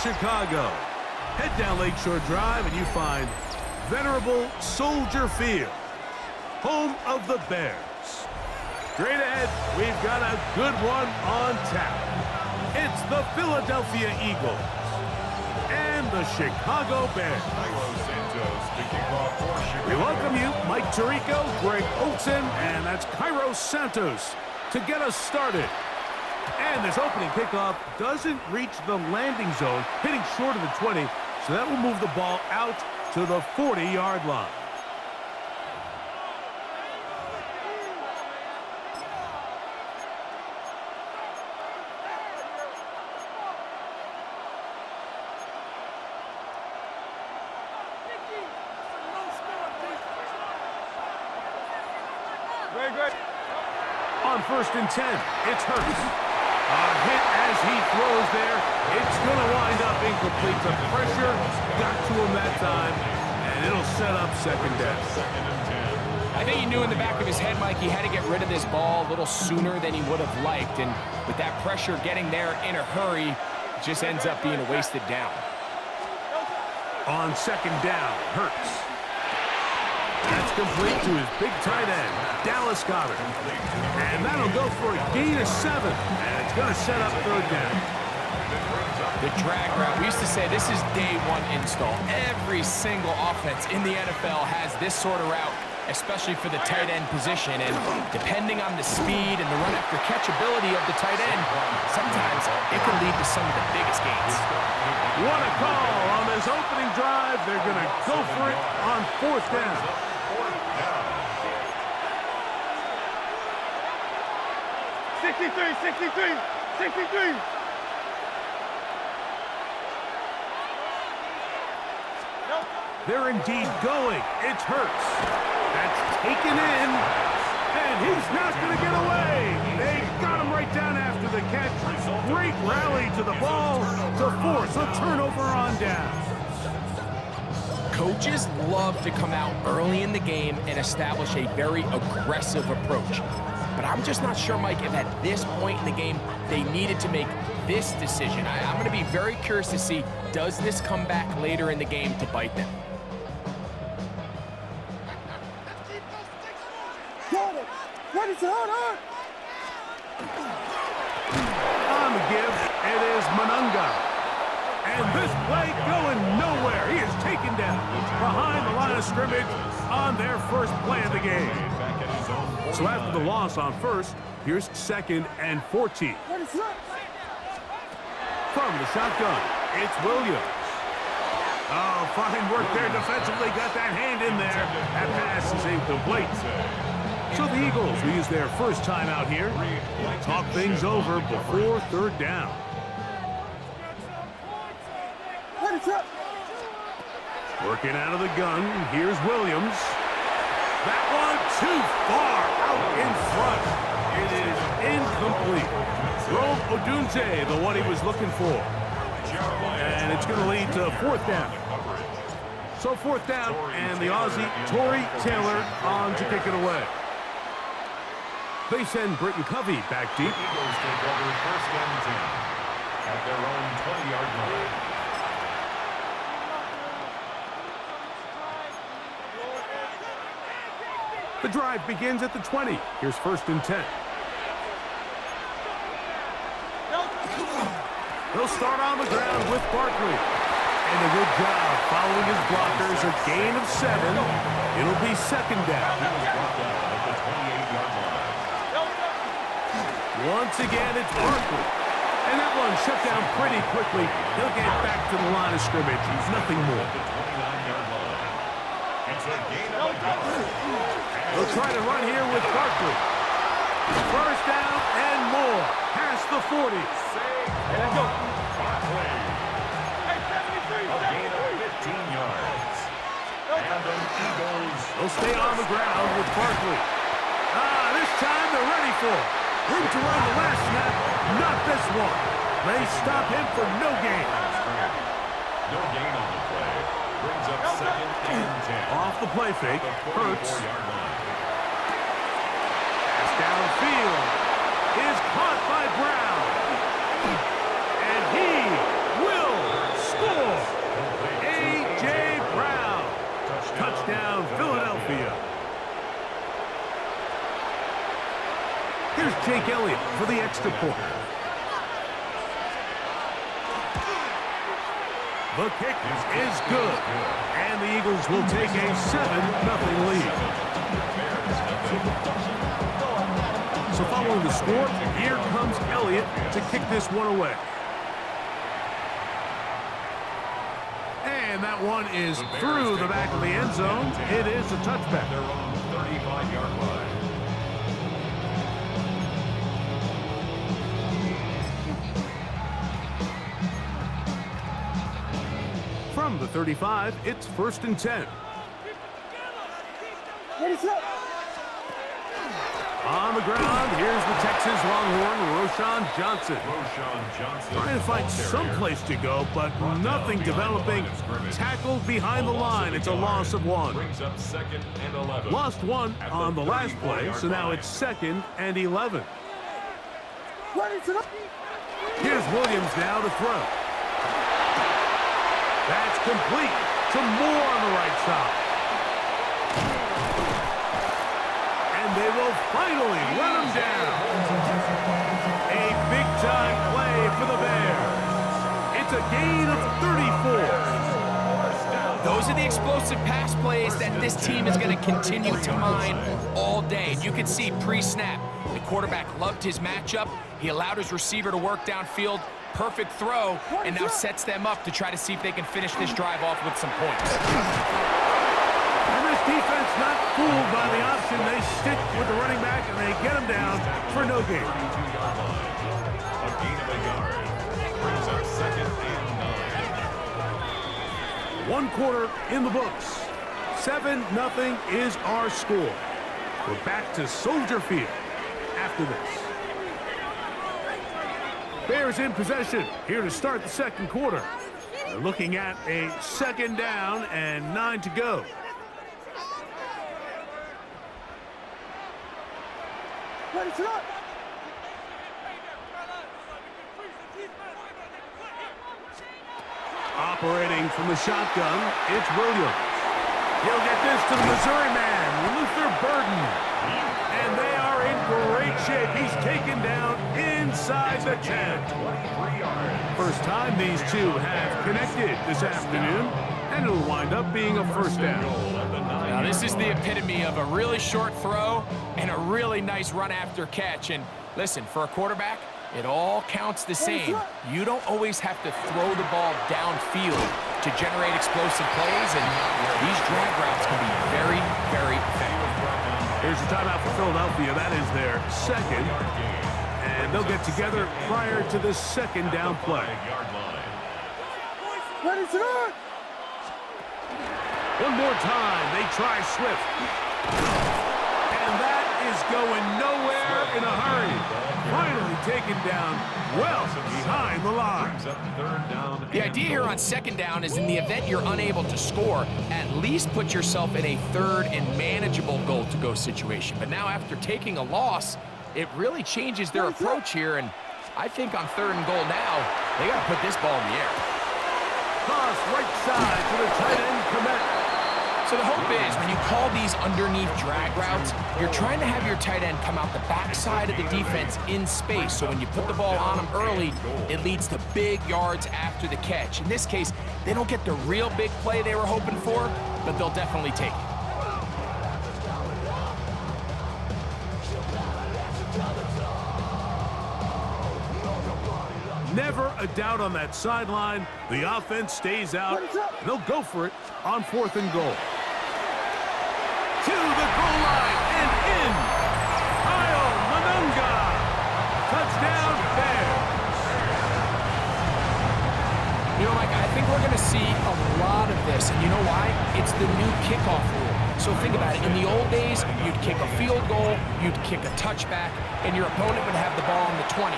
Chicago. Head down Lakeshore Drive and you find venerable Soldier Field, home of the Bears. Straight ahead, we've got a good one on tap. It's the Philadelphia Eagles and the Chicago Bears. We welcome you, Mike Tirico, Greg Olson, and that's Cairo Santos to get us started. And this opening kickoff doesn't reach the landing zone, hitting short of the 20, so that will move the ball out to the 40-yard line. On 1st and 10, it's Hurts. A hit as he throws there. It's going to wind up incomplete. The pressure got to him that time, and it'll set up 2nd down. I think he knew in the back of his head, Mike, he had to get rid of this ball a little sooner than he would have liked. And with that pressure getting there in a hurry, it just ends up being a wasted down. On 2nd down, Hurts. That's complete to his big tight end, Dallas Goedert. And that'll go for a gain of 7. And it's going to set up 3rd down. The drag route, we used to say this is day 1 install. Every single offense in the NFL has this sort of route, especially for the tight end position. And depending on the speed and the run after catch ability of the tight end, sometimes it can lead to some of the biggest gains. What a call on this opening drive. They're going to go for it on 4th down. 63. They're indeed going. It's Hurts. That's taken in, and he's not going to get away. They got him right down after the catch. Great rally to the ball to force a turnover on down. Coaches love to come out early in the game and establish a very aggressive approach. But I'm just not sure, Mike, if at this point in the game they needed to make this decision. I'm going to be very curious to see, does this come back later in the game to bite them? What is it? Hold On the give, it is Monunga. And this play going nowhere. He is taken down behind the line of scrimmage on their first play of the game. So after the loss on 1st, here's 2nd and 14. From the shotgun, it's Williams. Oh, fine work there defensively. Got that hand in there. That pass is incomplete. So the Eagles will use their first time out here. Talk things over before 3rd down. Working out of the gun, here's Williams. That one too far out in front. It is incomplete. Rome Odunze, the one he was looking for. And it's going to lead to 4th down. So 4th down, and the Aussie, Torrey Taylor, on to kick it away. They send Britton Covey back deep. Eagles take over 1st and 10 at their own 20-yard line. The drive begins at the 20. Here's 1st and 10. He'll start on the ground with Barkley. And a good job following his blockers. A gain of 7. It'll be 2nd down. Once again, it's Barkley. And that one shut down pretty quickly. He'll get back to the line of scrimmage. Nothing more. They'll try to run here with Barkley. 1st down and more. Past the 40. And let's go. Barkley. A gain of 15 yards. And the Eagles. They'll stay on the ground with Barkley. This time they're ready for it. Room to run the last snap. Not this one. They stop him for no gain. No gain on the play. Brings up 2nd and 10. Off the play fake. Hurts. 44-yard line. Pass downfield is caught by Brown. And he will Jake Elliott for the extra point. The kick is good, and the Eagles will take a 7-0 lead. So following the score, here comes Elliott to kick this one away. And that one is through the back of the end zone. It is a touchback. Their own 35-yard line. From the 35, it's 1st and 10. Ready, set. On the ground, here's the Texas Longhorn, Roschon Johnson. Roschon Johnson. Trying to find some place to go, but nothing developing. Tackled behind the line. It's a loss of 1. Brings up 2nd and 11. Lost 1 on the last play, so now it's 2nd and 11. Ready, set. Here's Williams now to throw. That's complete to Moore on the right side. And they will finally run him down. A big-time play for the Bears. It's a gain of 34. Those are the explosive pass plays that this team is going to continue to mine all day. And you can see pre-snap, the quarterback loved his matchup. He allowed his receiver to work downfield. Perfect throw, and now sets them up to try to see if they can finish this drive off with some points. And this defense not fooled by the option. They stick with the running back, and they get him down for no gain. 32-yard line. A gain of a yard. Brings up 2nd and 9. 1 quarter in the books. 7-0 is our score. We're back to Soldier Field after this. Bears in possession here to start the 2nd quarter. They're looking at a 2nd down and 9 to go. Ready, set. Operating from the shotgun, it's Williams. He'll get this to the Missouri man, Luther Burden. And they are in great shape. He's taken down inside the 10. 23 yards. First time these two have connected this afternoon, and it'll wind up being a 1st down. Now this is the epitome of a really short throw and a really nice run after catch. And listen, for a quarterback, it all counts the same. You don't always have to throw the ball downfield to generate explosive plays, and these drag routes can be very, very effective. Here's the timeout for Philadelphia. That is their 2nd. And they'll get together prior to this 2nd down play. Ready, set. One more time, they try Swift. And that is going nowhere in a hurry. Finally taken down well behind the line. The idea here on 2nd down is in the event you're unable to score, at least put yourself in a 3rd and manageable goal-to-go situation. But now after taking a loss, it really changes their approach here. And I think on 3rd and goal now, they got to put this ball in the air. Toss right side to the tight end, Komet. So the hope is when you call these underneath drag routes, you're trying to have your tight end come out the backside of the defense in space. So when you put the ball on them early, it leads to big yards after the catch. In this case, they don't get the real big play they were hoping for, but they'll definitely take it. Never a doubt on that sideline. The offense stays out. They'll go for it on 4th and goal. To the goal line and in. Kyle Manunga. Touchdown, Bears. You know, Mike, I think we're going to see a lot of this. And you know why? It's the new kickoff rule. So think about it. In the old days, you'd kick a field goal, you'd kick a touchback, and your opponent would have the ball on the 20.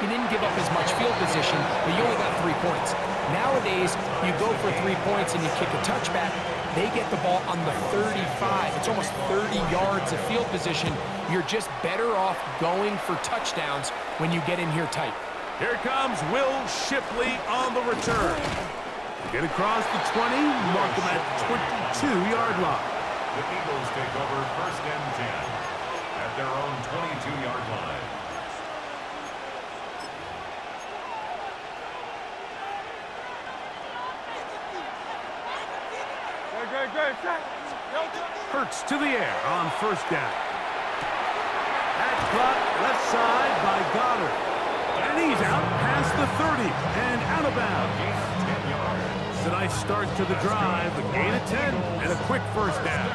You didn't give up as much field position, but you only got 3 points. Nowadays, you go for 3 points and you kick a touchback. They get the ball on the 35. It's almost 30 yards of field position. You're just better off going for touchdowns when you get in here tight. Here comes Will Shipley on the return. Get across the 20, mark him at 22-yard line. The Eagles take over 1st and 10 at their own 22-yard line. Great, great, set. Hurts to the air on first down. That's caught left side by Goddard. And he's out past the 30 and out of bounds. It's a nice start to the drive, a gain of 10 and a quick first down.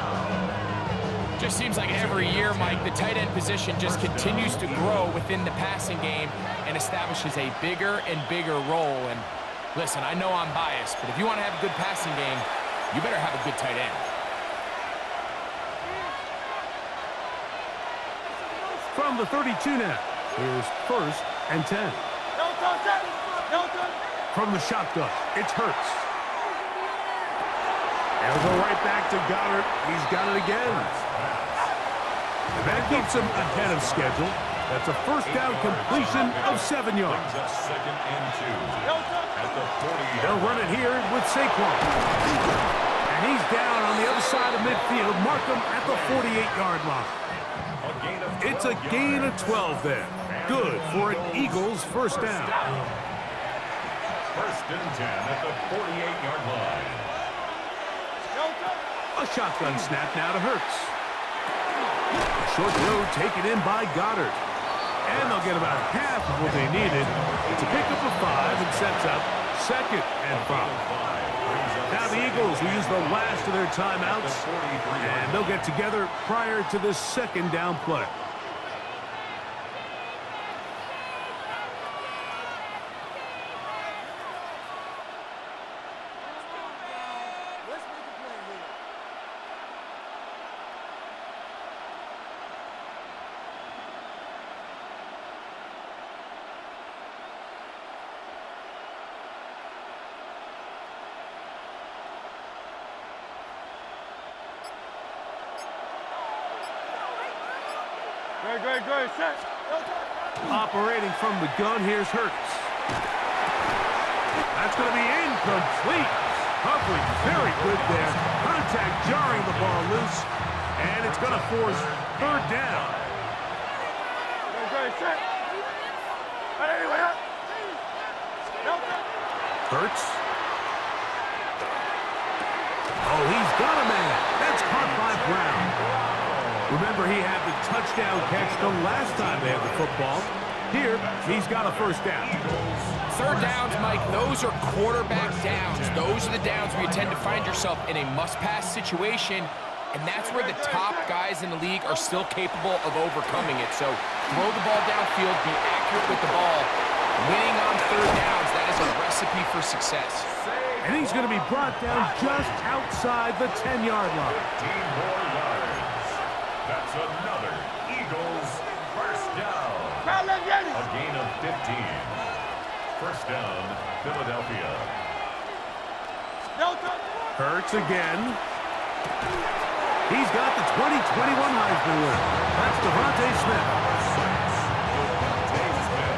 Just seems like every year, Mike, the tight end position just continues to grow within the passing game and establishes a bigger and bigger role. And listen, I know I'm biased, but if you want to have a good passing game, you better have a good tight end. From the 32 now, here's first and 10. From the shotgun, it's Hurts. They'll go right back to Goddard. He's got it again. And that keeps him ahead of schedule. That's a first down completion of 7 yards. Second and 2 at the 40. They'll run it here with Saquon. And he's down on the other side of midfield. Mark him at the 48-yard line. It's a gain of 12 there. Good for an Eagles first down. First and 10 at the 48-yard line. A shotgun snap now to Hurts. A short throw taken in by Goddard. And they'll get about half of what they needed. It's a pickup of 5 and sets up second and 5. Now the Eagles will use the last of their timeouts. And they'll get together prior to this second down play. Great, set. Operating from the gun, here's Hurts. That's going to be incomplete. Coverage very good there. Contact jarring the ball loose. And it's going to force third down. Great, set. Hurts. Oh, he's got a man. That's caught by Brown. Remember, he had the touchdown catch the last time they had the football. Here, he's got a first down. Third downs, Mike, those are quarterback downs. Those are the downs where you tend to find yourself in a must-pass situation, and that's where the top guys in the league are still capable of overcoming it. So throw the ball downfield, be accurate with the ball. Winning on third downs, that is a recipe for success. And he's going to be brought down just outside the 10-yard line. 15 more yards. That's another Eagles first down. A gain of 15. First down, Philadelphia. Hurts again. He's got the 2021 Heisman winner. That's Devontae Smith. Devontae Smith.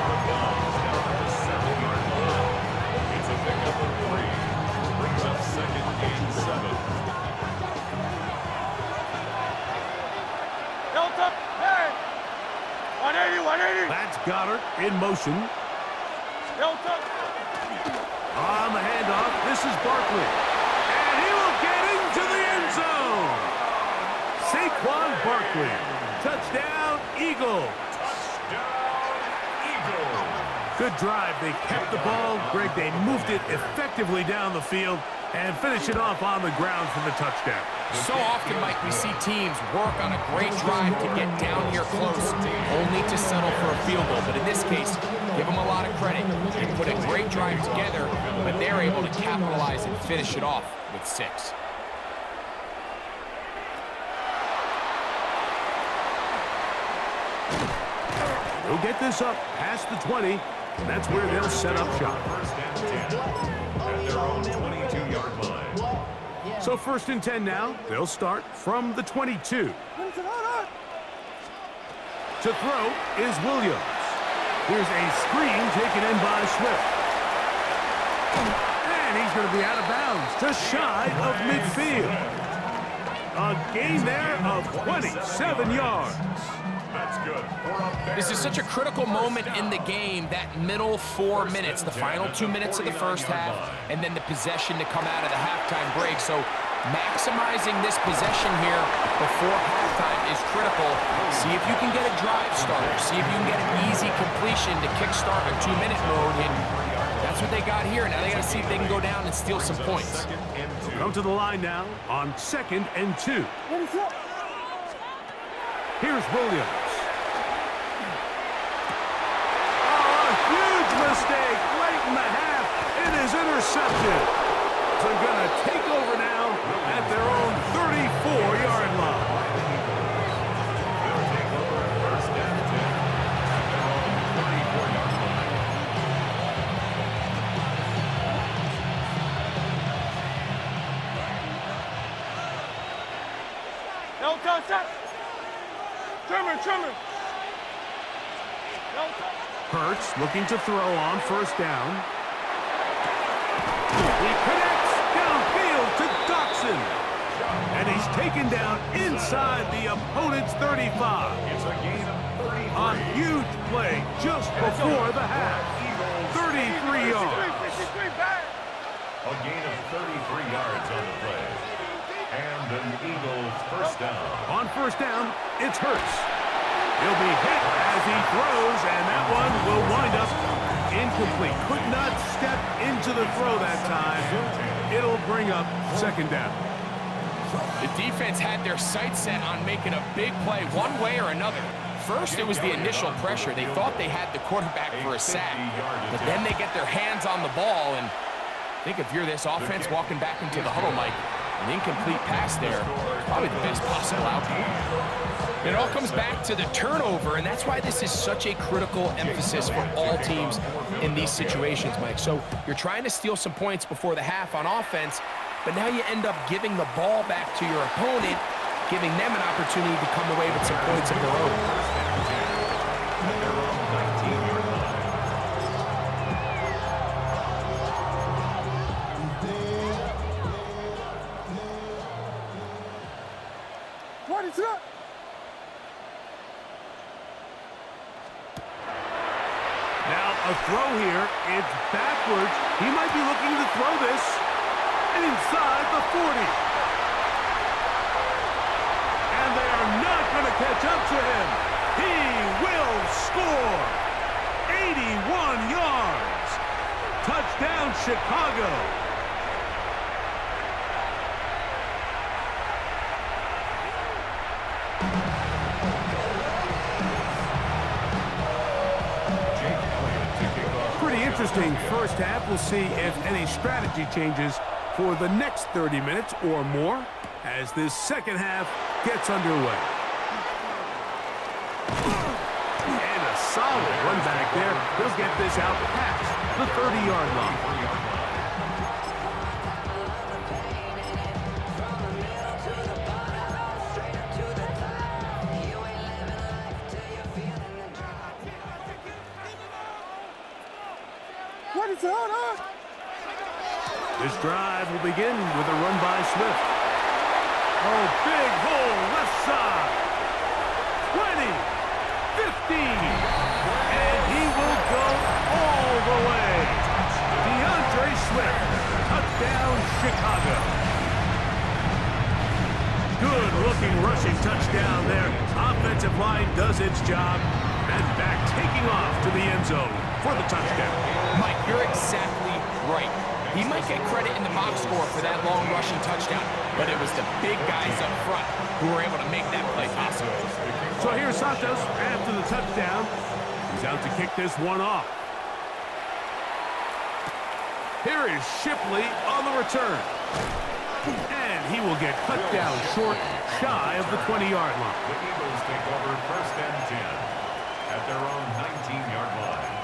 The ball down at the 7-yard line. It's a pickup of 3. Brings up second and 7. That's Goddard in motion. On the handoff, this is Barkley. And he will get into the end zone. Saquon Barkley. Touchdown, Eagles. Touchdown, Eagles. Good drive. They kept the ball. Greg, they moved it effectively down the field and finish it off on the ground for the touchdown. So often, Mike, we see teams work on a great drive to get down here close, only to settle for a field goal. But in this case, give them a lot of credit. They put a great drive together, but they're able to capitalize and finish it off with 6. They'll get this up past the 20, and that's where they'll set up shop. First and 10 at their own 22-yard line. So first and 10 now. They'll start from the 22. To throw is Williams. Here's a screen taken in by Swift. And he's going to be out of bounds, just shy of midfield. A gain there of 27 yards. That's good. For a very This is such a critical moment in the game, that middle 4 minutes, the final 2 minutes of the first half, and then the possession to come out of the halftime break. So maximizing this possession here before halftime is critical. See if you can get a drive starter. See if you can get an easy completion to kickstart a 2-minute mode. And that's what they got here. Now they got to see if they can go down and steal some points. Come to the line now on 2nd and 2. Here's Williams. Oh, a huge mistake late in the half. It is intercepted. So they're going to take over now at their own 34-yard line. They'll take over first and 10 at their own 34-yard line. No touch. Trimmer. No touch. Hurts looking to throw on first down. He connects downfield to Dotson. And he's taken down inside the opponent's 35. It's a gain of 33. A huge play just before the half. 33 yards. A gain of 33 yards on the play. And an Eagles first down. On first down, it's Hurts. He'll be hit as he throws, and that one will wind up incomplete. Could not step into the throw that time. It'll bring up second down. The defense had their sights set on making a big play one way or another. First, it was the initial pressure. They thought they had the quarterback for a sack, but then they get their hands on the ball, and I think if you're this offense walking back into the huddle, Mike, an incomplete pass there is probably the best possible outcome. It all comes back to the turnover, and that's why this is such a critical emphasis for all teams in these situations, Mike. So you're trying to steal some points before the half on offense, but now you end up giving the ball back to your opponent, giving them an opportunity to come away with some points of their own. At their own 19-yard line. What is up? Now a throw here. It's backwards. He might be looking to throw this inside the 40. And they are not going to catch up to him. He will score. 81 yards. Touchdown, Chicago. Pretty interesting first half. We'll see if any strategy changes for the next 30 minutes or more as this second half gets underway. And a solid run back there. He'll get this out past the 30-yard line. What is on? This drive will begin with a run by Swift. Oh, big hole left side. 20, 15, and he will go all the way. DeAndre Swift, touchdown Chicago. Good-looking rushing touchdown there. Offensive line does its job, and back taking off to the end zone for the touchdown. Mike, you're exactly right. He might get credit in the box score for that long rushing touchdown, but it was the big guys up front who were able to make that play possible. So here's Santos after the touchdown. He's out to kick this one off. Here is Shipley on the return. And he will get cut down short, shy of the 20-yard line. The Eagles take over first and 10 at their own 19-yard line.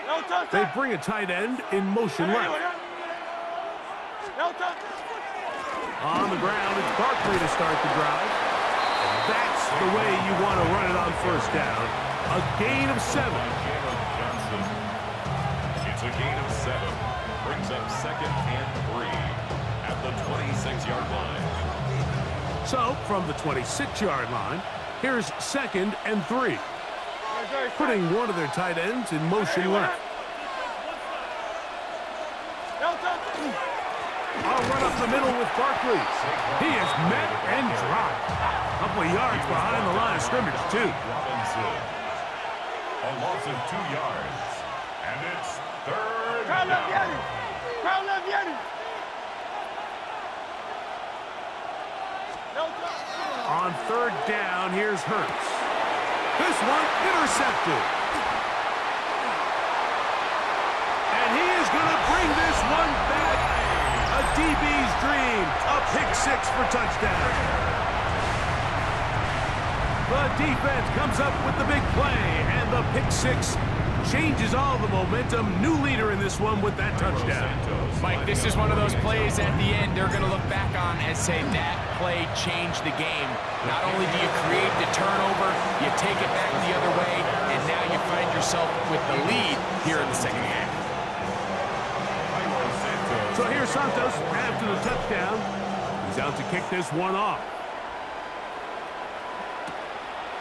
No They bring a tight end in motion left. On the ground, it's Barkley to start the drive. And that's the way you want to run it on first down. A gain of 7. It's a gain of 7. Brings up 2nd and 3 at the 26-yard line. So, from the 26-yard line, here's 2nd and 3. Putting one of their tight ends in motion left. I'll run up the middle with Barkley. He is met and dropped. A couple of yards behind the line of scrimmage, too. Robinson. A loss of 2 yards. And it's 3rd down. On 3rd down, here's Hurts. This one intercepted. And he is going to bring this one back. A DB's dream. A pick 6 for touchdown. The defense comes up with the big play, and the pick 6 changes all the momentum. New leader in this one with that touchdown. Mike, this is one of those plays at the end they're going to look back on and say that play changed the game. Not only do you create the turnover, you take it back the other way, and now you find yourself with the lead here in the second half. So here's Santos after the touchdown. He's out to kick this one off.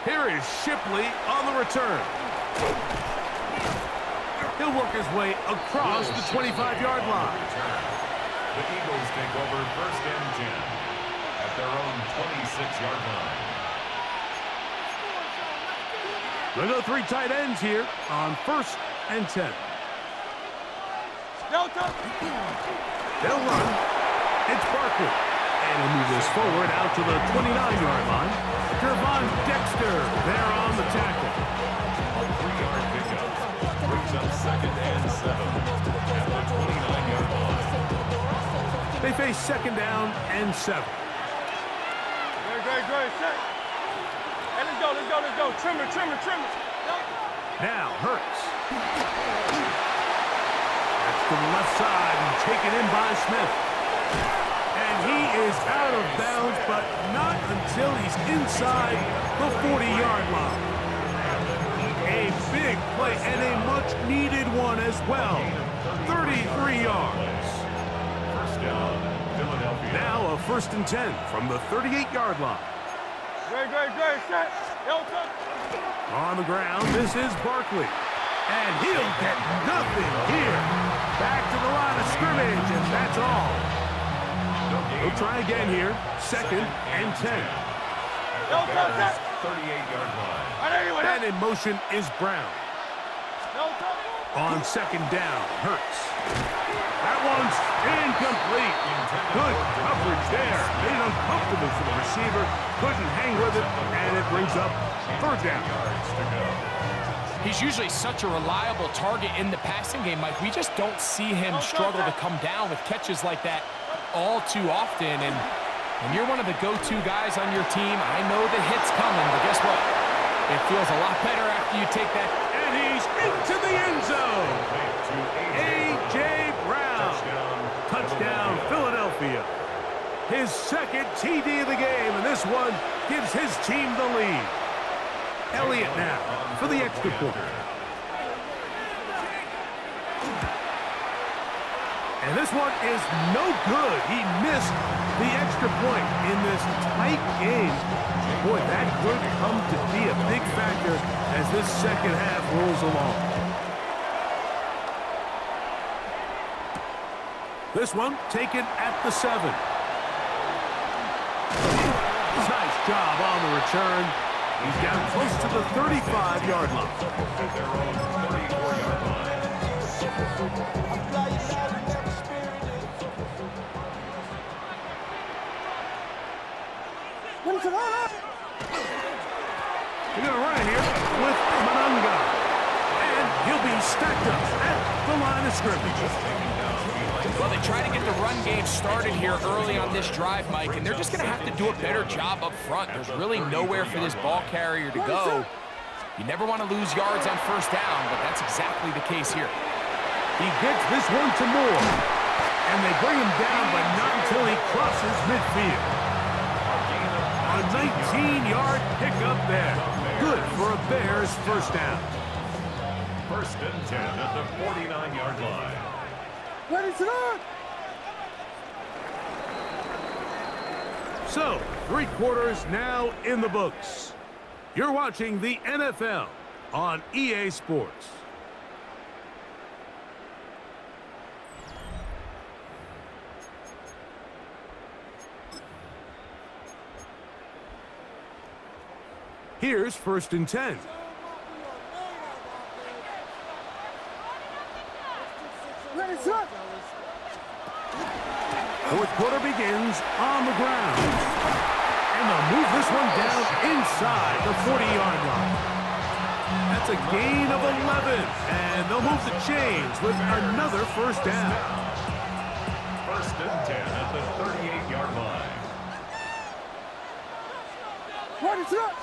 Here is Shipley on the return. He'll work his way across the 25-yard line. The Eagles take over 1st and 10 at their own 26-yard line. We'll go 3 tight ends here on 1st and 10. They'll run. It's Barkley. And he'll move this forward out to the 29-yard line. Gervon Dexter there on the tackle. A 3-yard pickup brings up 2nd and 7 at the 29-yard line. They face 2nd down and 7. Great. Hey, let's go. Trimmer. Now Hurts. That's to the left side and taken in by Smith. And he is out of bounds, but not until he's inside the 40-yard line. A big play and a much-needed one as well. 33 yards. 1st down, Philadelphia. Now a 1st and 10 from the 38-yard line. Great. Set. On the ground, this is Barkley. And he'll get nothing here. Back to the line of scrimmage, and that's all. He'll try again here. 2nd and 10. 38-yard line. And in motion is Brown. On 2nd down, Hurts. That one's incomplete. Good coverage there. Made it uncomfortable for the receiver. Couldn't hang with it, and it brings up 3rd down. He's usually such a reliable target in the passing game, Mike. We just don't see him struggle to come down with catches like that all too often. And when you're one of the go-to guys on your team, I know the hit's coming, but guess what? It feels a lot better after you take that. And he's into the end zone. A.J. Brown. Touchdown, Philadelphia. His 2nd TD of the game, and this one gives his team the lead. Elliott now for the extra point. And this one is no good. He missed the extra point in this tight game. Boy, that could come to be a big factor as this second half rolls along. This one taken at the 7. Nice job on the return. He's down close to the 35-yard line. At their own 34-yard line. What is it on? We're going to run it here with Manunga. And he'll be stacked up at the line of scrimmage. Well, they try to get the run game started here early on this drive, Mike, and they're just going to have to do a better job up front. There's really nowhere for this ball carrier to go. You never want to lose yards on first down, but that's exactly the case here. He gets this one to Moore. And they bring him down, but not until he crosses midfield. A 19-yard pickup there. Good for a Bears first down. First and 10 at the 49-yard line. Ready, start! So, 3 quarters now in the books. You're watching the NFL on EA Sports. Here's first and 10. Ready, start! Fourth quarter begins on the ground. And they'll move this one down inside the 40-yard line. That's a gain of 11. And they'll move the chains with another first down. First and 10 at the 38-yard line. Ready, start!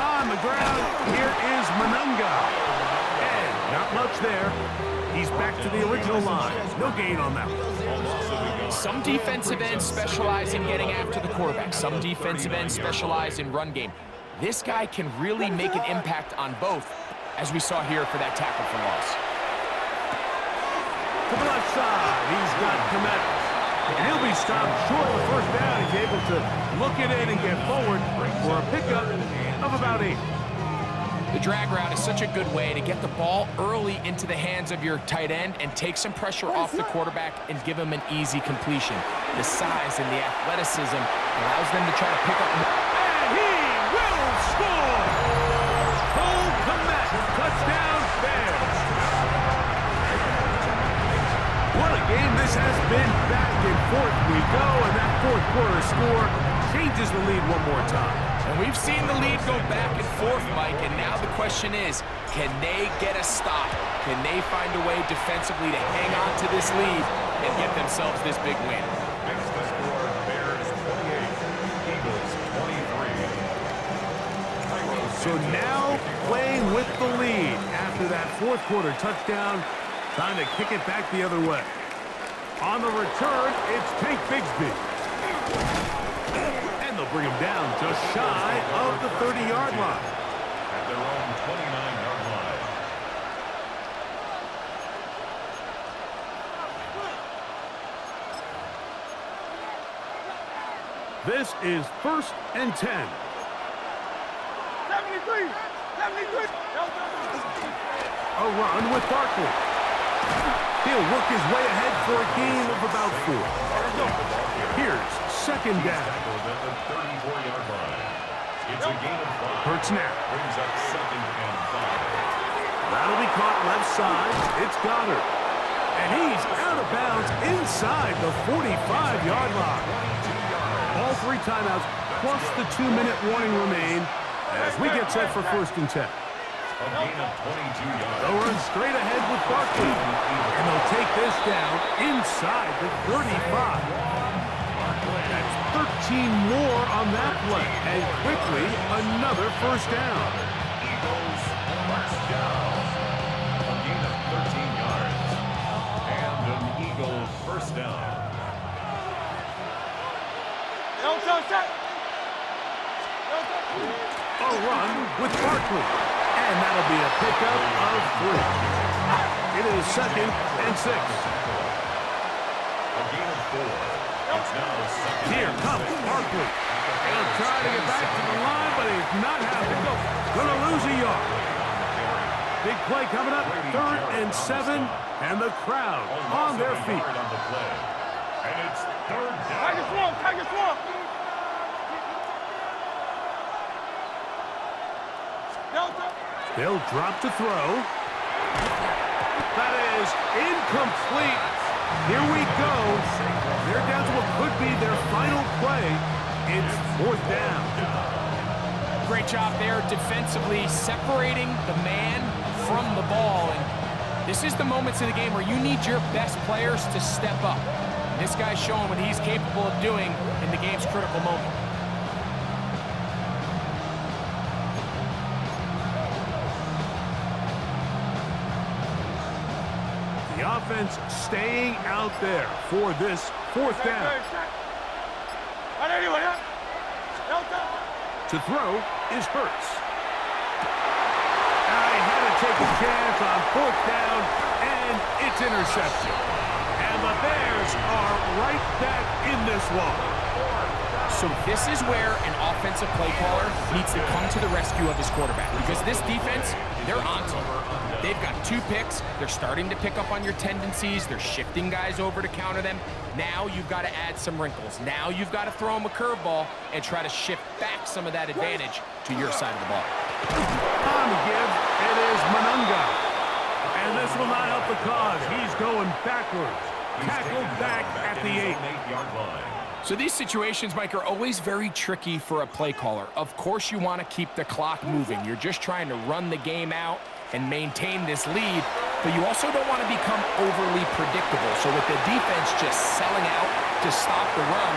On the ground, here is Manunga. And not much there. He's back to the original line. No gain on that one. Some defensive ends specialize in getting after the quarterback. Some defensive ends specialize in run game. This guy can really make an impact on both, as we saw here for that tackle for loss. To the left side, he's got Komet. And he'll be stopped short of the first down. He's able to look it in and get forward for a pickup of about 8. The drag route is such a good way to get the ball early into the hands of your tight end and take some pressure off the quarterback and give him an easy completion. The size and the athleticism allows them to try to pick up. And he will score! Cole Komet, touchdown Bears. What a game this has been. Back and forth we go, and that fourth quarter score changes the lead one more time. And we've seen the lead go back and forth, Mike, and now the question is, can they get a stop? Can they find a way defensively to hang on to this lead and get themselves this big win? Makes the score Bears 28, Eagles 23. So now playing with the lead after that fourth quarter touchdown, trying to kick it back the other way. On the return, it's Tank Bigsby. And they'll bring him down just shy of the 30-yard line. At their own 29-yard line. This is first and 10. 73! 73! A run with Barkley. He'll work his way ahead for a gain of about 4. Here's second down. Tackled at the 34-yard line. It's a gain of 5. Hurts now. Brings up second and 5. That'll be caught left side. It's Goddard. And he's out of bounds inside the 45-yard line. All 3 timeouts plus the 2-minute warning remain as we get set for first and 10. A gain of 22 yards. They'll run straight ahead with Barkley. And they'll take this down inside the 35. That's 13 more on that play. And quickly, another first down. Eagles first down. A gain of 13 yards. And an Eagle first down. A run with Barkley. And that'll be a pickup of 3. It is second and 6. A gain of 4. It's now second. Here comes Barkley. He'll try to get back to the line, but he's not happening. Gonna lose a yard. Big play coming up, 3rd and 7, and the crowd on their feet. On the play. And it's 3rd down. Tiger Swamp! Tiger Swamp! They'll drop to throw. That is incomplete. Here we go. They're down to what could be their final play. It's 4th down. Great job there defensively, separating the man from the ball. And this is the moments in the game where you need your best players to step up. This guy's showing what he's capable of doing in the game's critical moment. The offense staying out there for this fourth down. To throw is Hurts. I had to take a chance on fourth down, and it's intercepted. And the Bears are right back in this one. So this is where an offensive play caller needs to come to the rescue of his quarterback, because this defense, they're onto him. They've got 2 picks. They're starting to pick up on your tendencies. They're shifting guys over to counter them. Now you've got to add some wrinkles. Now you've got to throw him a curveball and try to shift back some of that advantage to your side of the ball. On the give, it is Monunga. And this will not help the cause. He's going backwards. Tackled back at the 8-yard line. So these situations, Mike, are always very tricky for a play caller. Of course you want to keep the clock moving. You're just trying to run the game out and maintain this lead, but you also don't want to become overly predictable. So with the defense just selling out to stop the run,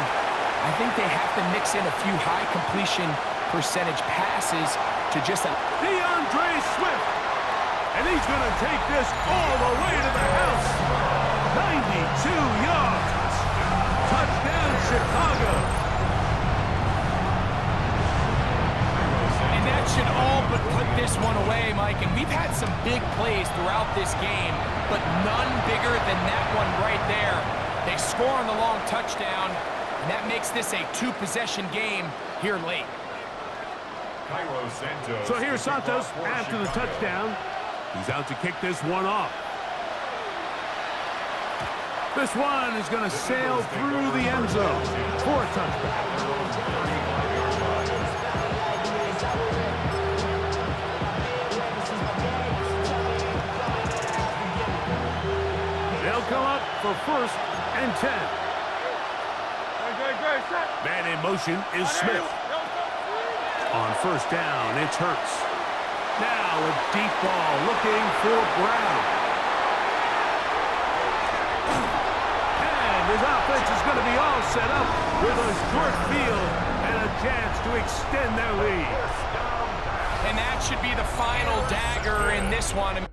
I think they have to mix in a few high completion percentage passes to just... DeAndre Swift, and he's going to take this all the way to the house. 92 yards. Touchdown, Chicago. And that should all but put this one away, Mike. And we've had some big plays throughout this game, but none bigger than that one right there. They score on the long touchdown, and that makes this a 2-possession game here late. So here's Santos after the touchdown. He's out to kick this one off. This one is going to sail through the end zone for a touchback. They'll come up for 1st and 10. Man in motion is Smith. On 1st down, it's Hurts. Now a deep ball looking for Brown. His offense is going to be all set up with a short field and a chance to extend their lead. And that should be the final dagger in this one.